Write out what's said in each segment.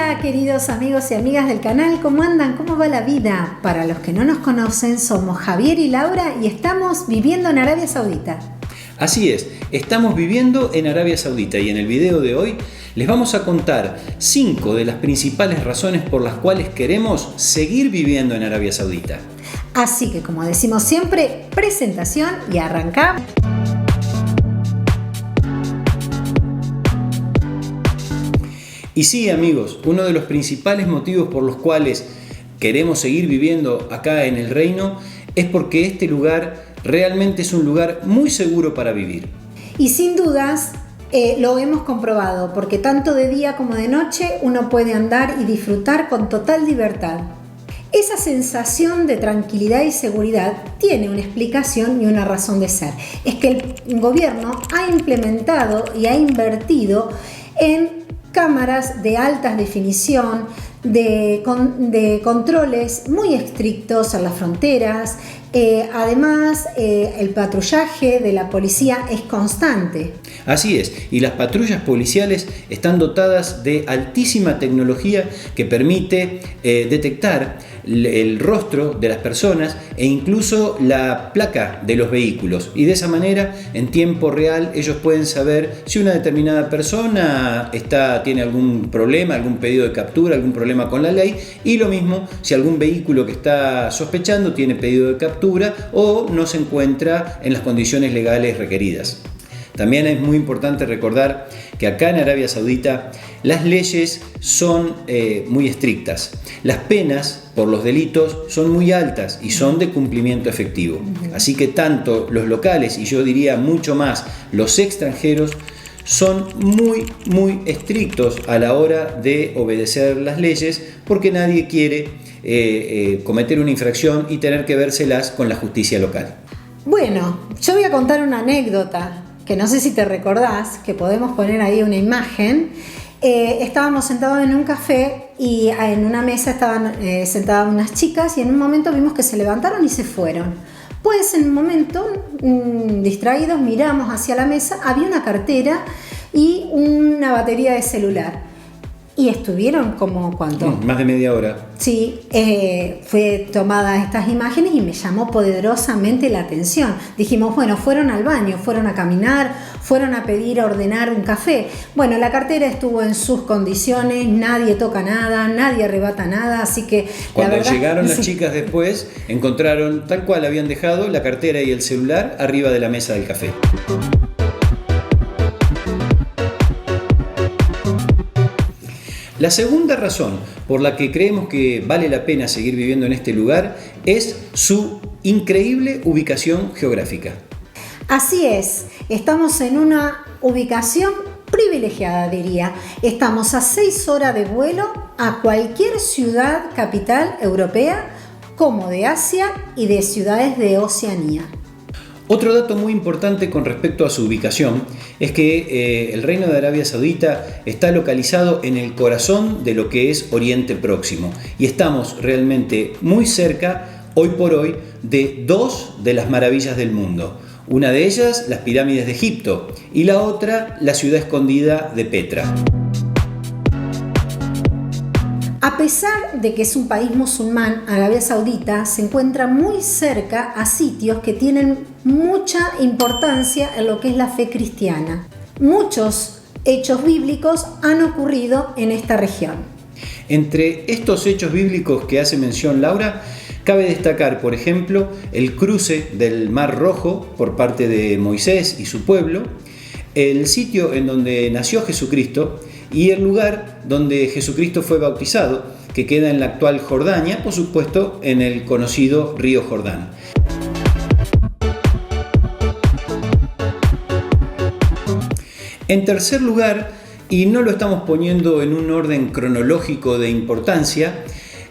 Hola queridos amigos y amigas del canal, ¿cómo andan? ¿Cómo va la vida? Para los que no nos conocen, somos Javier y Laura y estamos viviendo en Arabia Saudita. Así es, estamos viviendo en Arabia Saudita y en el video de hoy les vamos a contar 5 de las principales razones por las cuales queremos seguir viviendo en Arabia Saudita. Así que como decimos siempre, presentación y arrancamos. Y sí, amigos, uno de los principales motivos por los cuales queremos seguir viviendo acá en el reino es porque este lugar realmente es un lugar muy seguro para vivir. Y sin dudas lo hemos comprobado, porque tanto de día como de noche uno puede andar y disfrutar con total libertad. Esa sensación de tranquilidad y seguridad tiene una explicación y una razón de ser. Es que el gobierno ha implementado y ha invertido en cámaras de alta definición, de controles muy estrictos a las fronteras. Además, el patrullaje de la policía es constante. Así es, y las patrullas policiales están dotadas de altísima tecnología que permite detectar el rostro de las personas e incluso la placa de los vehículos, y de esa manera en tiempo real ellos pueden saber si una determinada persona tiene algún problema, algún pedido de captura, algún problema con la ley, y lo mismo si algún vehículo que está sospechando tiene pedido de captura o no se encuentra en las condiciones legales requeridas. También es muy importante recordar que acá en Arabia Saudita las leyes son muy estrictas. Las penas por los delitos son muy altas y son de cumplimiento efectivo. Así que tanto los locales, y yo diría mucho más los extranjeros, son muy estrictos a la hora de obedecer las leyes, porque nadie quiere cometer una infracción y tener que vérselas con la justicia local. Bueno, yo voy a contar una anécdota que no sé si te recordás, que podemos poner ahí una imagen. Estábamos sentados en un café y en una mesa estaban sentadas unas chicas, y en un momento vimos que se levantaron y se fueron. Pues en un momento, distraídos, miramos hacia la mesa, había una cartera y una batería de celular. Y estuvieron como, ¿cuánto? Más de media hora. Sí, fue tomada estas imágenes y me llamó poderosamente la atención. Dijimos, bueno, fueron al baño, fueron a caminar, fueron a pedir, a ordenar un café. Bueno, la cartera estuvo en sus condiciones, nadie toca nada, nadie arrebata nada, así que... Cuando llegaron las chicas después, encontraron tal cual habían dejado la cartera y el celular arriba de la mesa del café. La segunda razón por la que creemos que vale la pena seguir viviendo en este lugar es su increíble ubicación geográfica. Así es, estamos en una ubicación privilegiada, diría. Estamos a 6 horas de vuelo a cualquier ciudad capital europea, como de Asia y de ciudades de Oceanía. Otro dato muy importante con respecto a su ubicación es que el Reino de Arabia Saudita está localizado en el corazón de lo que es Oriente Próximo, y estamos realmente muy cerca, hoy por hoy, de 2 de las maravillas del mundo. Una de ellas, las pirámides de Egipto, y la otra, la ciudad escondida de Petra. A pesar de que es un país musulmán, Arabia Saudita se encuentra muy cerca a sitios que tienen mucha importancia en lo que es la fe cristiana. Muchos hechos bíblicos han ocurrido en esta región. Entre estos hechos bíblicos que hace mención Laura, cabe destacar, por ejemplo, el cruce del Mar Rojo por parte de Moisés y su pueblo, el sitio en donde nació Jesucristo y el lugar donde Jesucristo fue bautizado, que queda en la actual Jordania, por supuesto en el conocido río Jordán. En tercer lugar, y no lo estamos poniendo en un orden cronológico de importancia,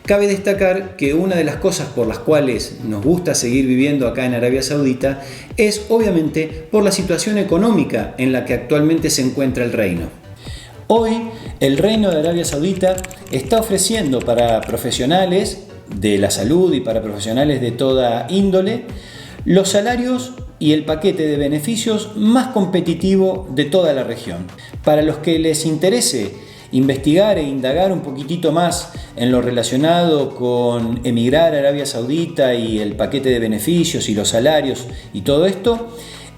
cabe destacar que una de las cosas por las cuales nos gusta seguir viviendo acá en Arabia Saudita es obviamente por la situación económica en la que actualmente se encuentra el reino. Hoy el Reino de Arabia Saudita está ofreciendo para profesionales de la salud y para profesionales de toda índole los salarios y el paquete de beneficios más competitivo de toda la región. Para los que les interese investigar e indagar un poquitito más en lo relacionado con emigrar a Arabia Saudita y el paquete de beneficios y los salarios y todo esto,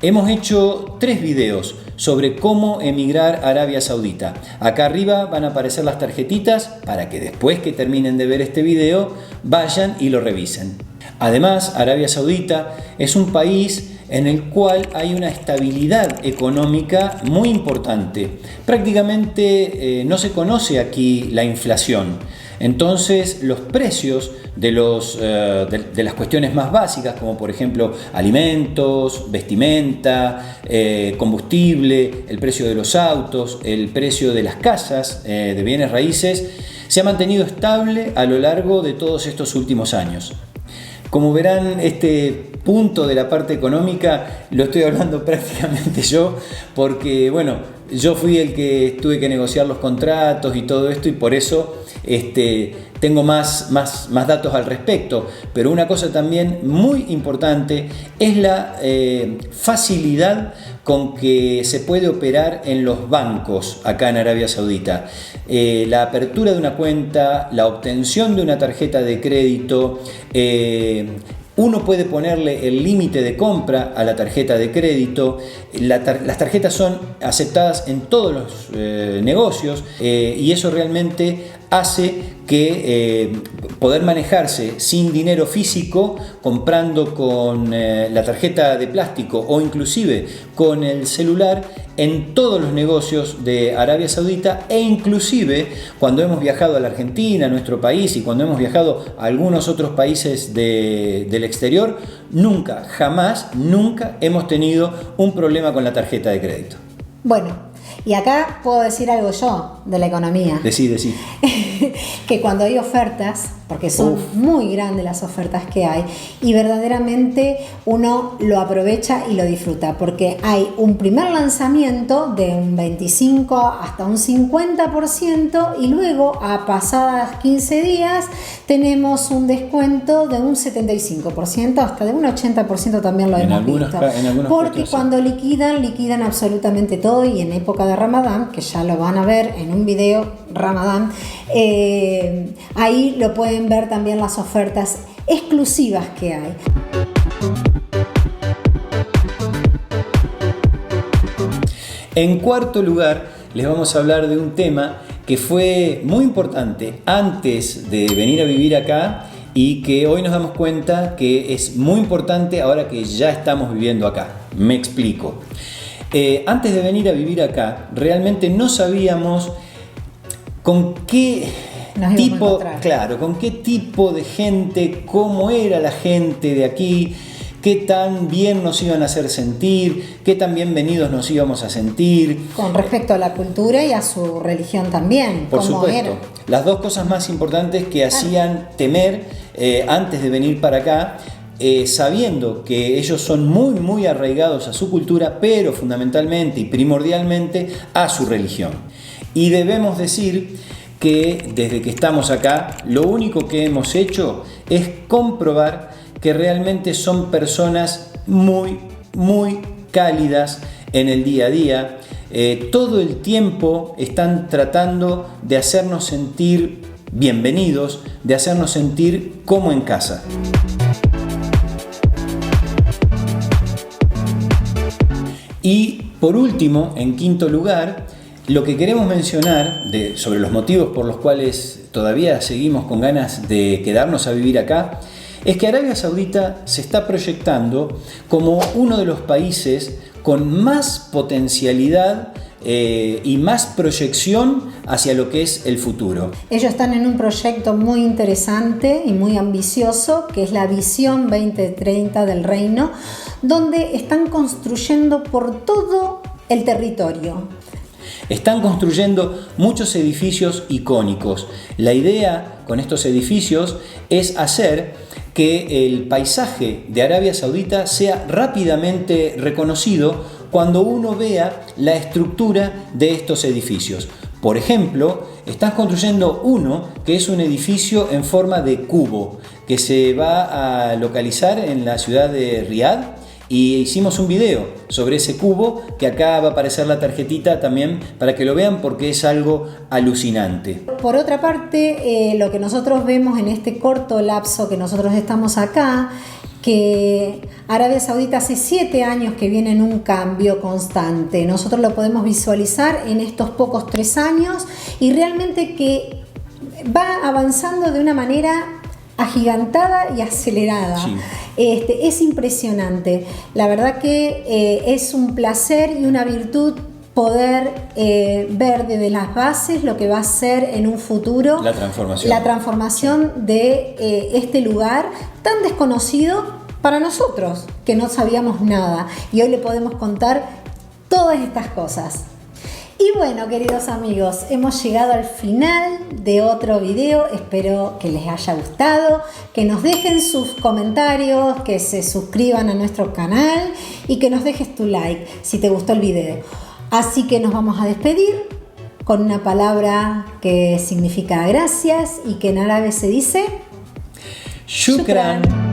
hemos hecho 3 videos sobre cómo emigrar a Arabia Saudita. Acá arriba van a aparecer las tarjetitas para que después que terminen de ver este video vayan y lo revisen. Además, Arabia Saudita es un país en el cual hay una estabilidad económica muy importante. Prácticamente no se conoce aquí la inflación. Entonces los precios de las cuestiones más básicas, como por ejemplo alimentos, vestimenta, combustible, el precio de los autos, el precio de las casas, de bienes raíces, se ha mantenido estable a lo largo de todos estos últimos años. Como verán, este punto de la parte económica lo estoy hablando prácticamente yo, porque bueno, yo fui el que tuve que negociar los contratos y todo esto, y por eso tengo más datos al respecto. Pero una cosa también muy importante es la facilidad con que se puede operar en los bancos acá en Arabia Saudita. La apertura de una cuenta, la obtención de una tarjeta de crédito, uno puede ponerle el límite de compra a la tarjeta de crédito. Las tarjetas son aceptadas en todos los negocios, y eso realmente hace que poder manejarse sin dinero físico, comprando con la tarjeta de plástico o inclusive con el celular en todos los negocios de Arabia Saudita, e inclusive cuando hemos viajado a la Argentina, a nuestro país, y cuando hemos viajado a algunos otros países del exterior, nunca, jamás, nunca hemos tenido un problema con la tarjeta de crédito. Bueno, y acá puedo decir algo yo de la economía. Decí. Que cuando hay ofertas, porque son muy grandes las ofertas que hay, y verdaderamente uno lo aprovecha y lo disfruta, porque hay un primer lanzamiento de un 25 hasta un 50%, y luego a pasadas 15 días tenemos un descuento de un 75%, hasta de un 80% también lo hemos visto. Porque cuando liquidan absolutamente todo, y en época de Ramadán, que ya lo van a ver en un video Ramadán, ahí lo pueden ver también las ofertas exclusivas que hay. En cuarto lugar, les vamos a hablar de un tema que fue muy importante antes de venir a vivir acá, y que hoy nos damos cuenta que es muy importante ahora que ya estamos viviendo acá. Me explico. Antes de venir a vivir acá, realmente no sabíamos con qué con qué tipo de gente, cómo era la gente de aquí, qué tan bien nos iban a hacer sentir, qué tan bienvenidos nos íbamos a sentir. Con respecto a la cultura y a su religión también. Por supuesto. Las dos cosas más importantes que hacían temer antes de venir para acá, sabiendo que ellos son muy, muy arraigados a su cultura, pero fundamentalmente y primordialmente a su religión. Y debemos decir que desde que estamos acá, lo único que hemos hecho es comprobar que realmente son personas muy, muy cálidas en el día a día. Todo el tiempo están tratando de hacernos sentir bienvenidos, de hacernos sentir como en casa. Y por último, en quinto lugar, lo que queremos mencionar sobre los motivos por los cuales todavía seguimos con ganas de quedarnos a vivir acá, es que Arabia Saudita se está proyectando como uno de los países con más potencialidad y más proyección hacia lo que es el futuro. Ellos están en un proyecto muy interesante y muy ambicioso, que es la Visión 2030 del Reino, donde están construyendo por todo el territorio. Están construyendo muchos edificios icónicos. La idea con estos edificios es hacer que el paisaje de Arabia Saudita sea rápidamente reconocido cuando uno vea la estructura de estos edificios. Por ejemplo, están construyendo uno que es un edificio en forma de cubo, que se va a localizar en la ciudad de Riad, y hicimos un video sobre ese cubo, que acá va a aparecer la tarjetita también para que lo vean, porque es algo alucinante. Por otra parte, lo que nosotros vemos en este corto lapso que nosotros estamos acá, que Arabia Saudita hace 7 años que viene en un cambio constante. Nosotros lo podemos visualizar en estos pocos 3 años y realmente que va avanzando de una manera agigantada y acelerada. Sí. Es impresionante. La verdad que es un placer y una virtud poder ver desde las bases lo que va a ser en un futuro la transformación de este lugar tan desconocido para nosotros, que no sabíamos nada, y hoy le podemos contar todas estas cosas. Y bueno, queridos amigos, hemos llegado al final de otro video. Espero que les haya gustado, que nos dejen sus comentarios, que se suscriban a nuestro canal y que nos dejes tu like si te gustó el video. Así que nos vamos a despedir con una palabra que significa gracias y que en árabe se dice Shukran.